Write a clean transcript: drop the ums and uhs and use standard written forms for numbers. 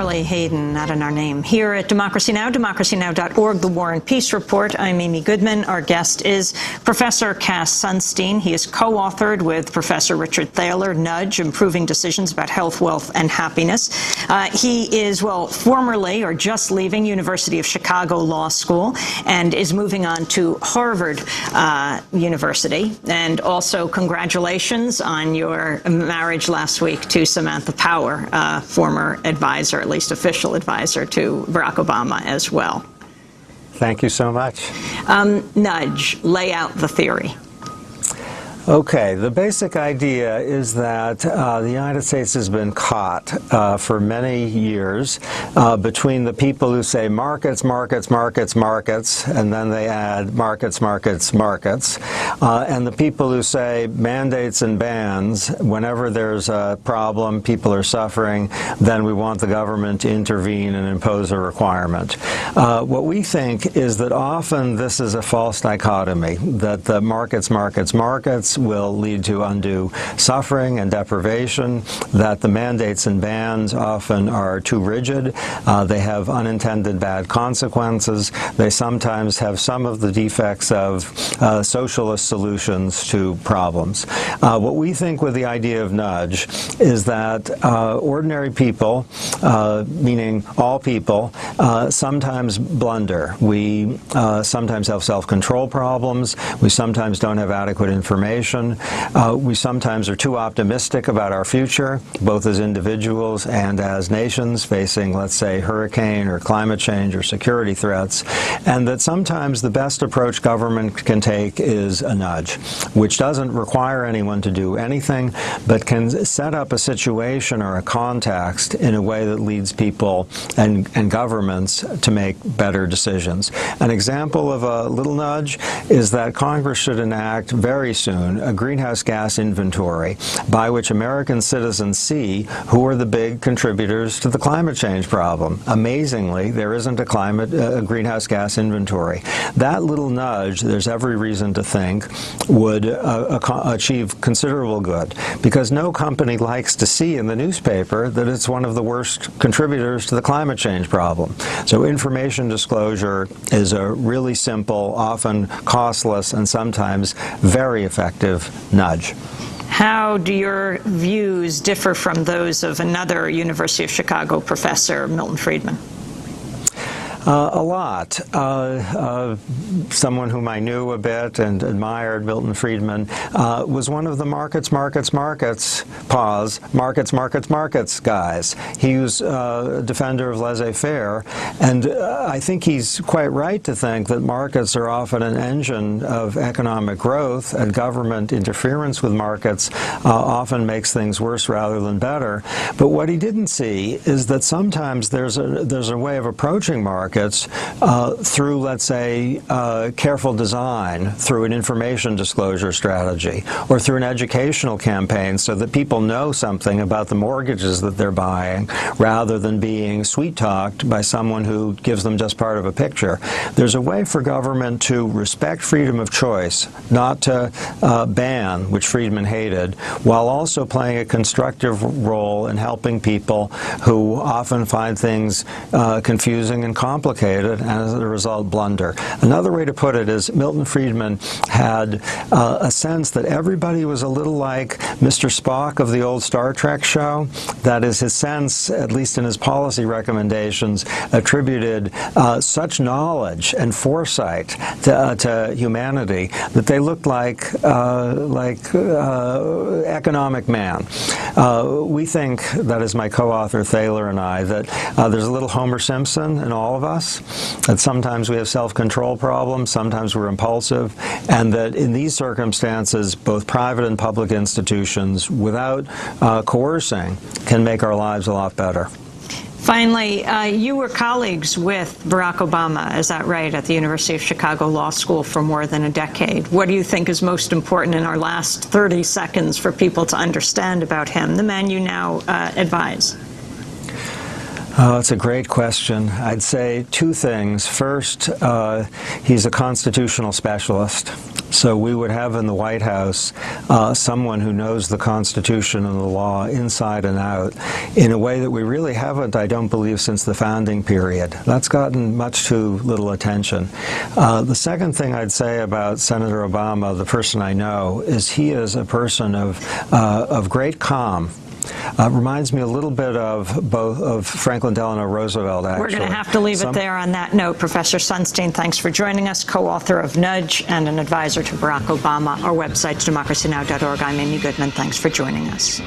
Marley Hayden, not in our name. Here at Democracy Now!, democracynow.org, The War and Peace Report. I'm Amy Goodman. Our guest is Professor Cass Sunstein. He is co-authored with Professor Richard Thaler, Nudge, Improving Decisions About Health, Wealth, and Happiness. He is, well, formerly or just leaving University of Chicago Law School and is moving on to Harvard University. And also, congratulations on your marriage last week to Samantha Power, former advisor, at least official advisor, to Barack Obama as well. Thank you so much. Nudge, lay out the theory. Okay, the basic idea is that the United States has been caught for many years between the people who say markets, markets, markets, markets, and then they add markets, markets, markets, and the people who say mandates and bans. Whenever there's a problem, people are suffering, then we want the government to intervene and impose a requirement. What we think is that often this is a false dichotomy, that the markets, markets, markets will lead to undue suffering and deprivation, that the mandates and bans often are too rigid, they have unintended bad consequences, they sometimes have some of the defects of socialist solutions to problems. What we think with the idea of nudge is that ordinary people, meaning all people, sometimes blunder. We sometimes have self-control problems, we sometimes don't have adequate information, we sometimes are too optimistic about our future, both as individuals and as nations facing, let's say, hurricane or climate change or security threats, and that sometimes the best approach government can take is a nudge, which doesn't require anyone to do anything, but can set up a situation or a context in a way that leads people and governments to make better decisions. An example of a little nudge is that Congress should enact very soon a greenhouse gas inventory by which American citizens see who are the big contributors to the climate change problem. Amazingly, there isn't a greenhouse gas inventory. That little nudge, there's every reason to think, would achieve considerable good, because no company likes to see in the newspaper that it's one of the worst contributors to the climate change problem. So information disclosure is a really simple, often costless, and sometimes very effective nudge. How do your views differ from those of another University of Chicago professor, Milton Friedman? A lot. Someone whom I knew a bit and admired, Milton Friedman, was one of the markets, markets, markets, pause, markets, markets, markets guys. He was a defender of laissez-faire, and I think he's quite right to think that markets are often an engine of economic growth, and government interference with markets often makes things worse rather than better. But what he didn't see is that sometimes there's a way of approaching markets through, let's say, careful design, through an information disclosure strategy, or through an educational campaign so that people know something about the mortgages that they're buying, rather than being sweet-talked by someone who gives them just part of a picture. There's a way for government to respect freedom of choice, not to ban, which Friedman hated, while also playing a constructive role in helping people who often find things confusing and complicated, and as a result blunder. Another way to put it is Milton Friedman had a sense that everybody was a little like Mr. Spock of the old Star Trek show. That is, his sense, at least in his policy recommendations, attributed such knowledge and foresight to humanity that they looked like economic man. We think, that is my co-author Thaler and I, that there's a little Homer Simpson in all of us, that sometimes we have self-control problems, sometimes we're impulsive, and that in these circumstances, both private and public institutions, without coercing, can make our lives a lot better. Finally, you were colleagues with Barack Obama, is that right, at the University of Chicago Law School for more than a decade. What do you think is most important in our last 30 seconds for people to understand about him, the man you now advise? Oh, it's a great question. I'd say two things. First, he's a constitutional specialist. So we would have in the White House someone who knows the Constitution and the law inside and out in a way that we really haven't, I don't believe, since the founding period. That's gotten much too little attention. The second thing I'd say about Senator Obama, the person I know, is he is a person of great calm. Reminds me a little bit of Franklin Delano Roosevelt, actually. We're going to have to leave it there on that note. Professor Sunstein, thanks for joining us, co-author of Nudge and an advisor to Barack Obama. Our website's democracynow.org. I'm Amy Goodman. Thanks for joining us.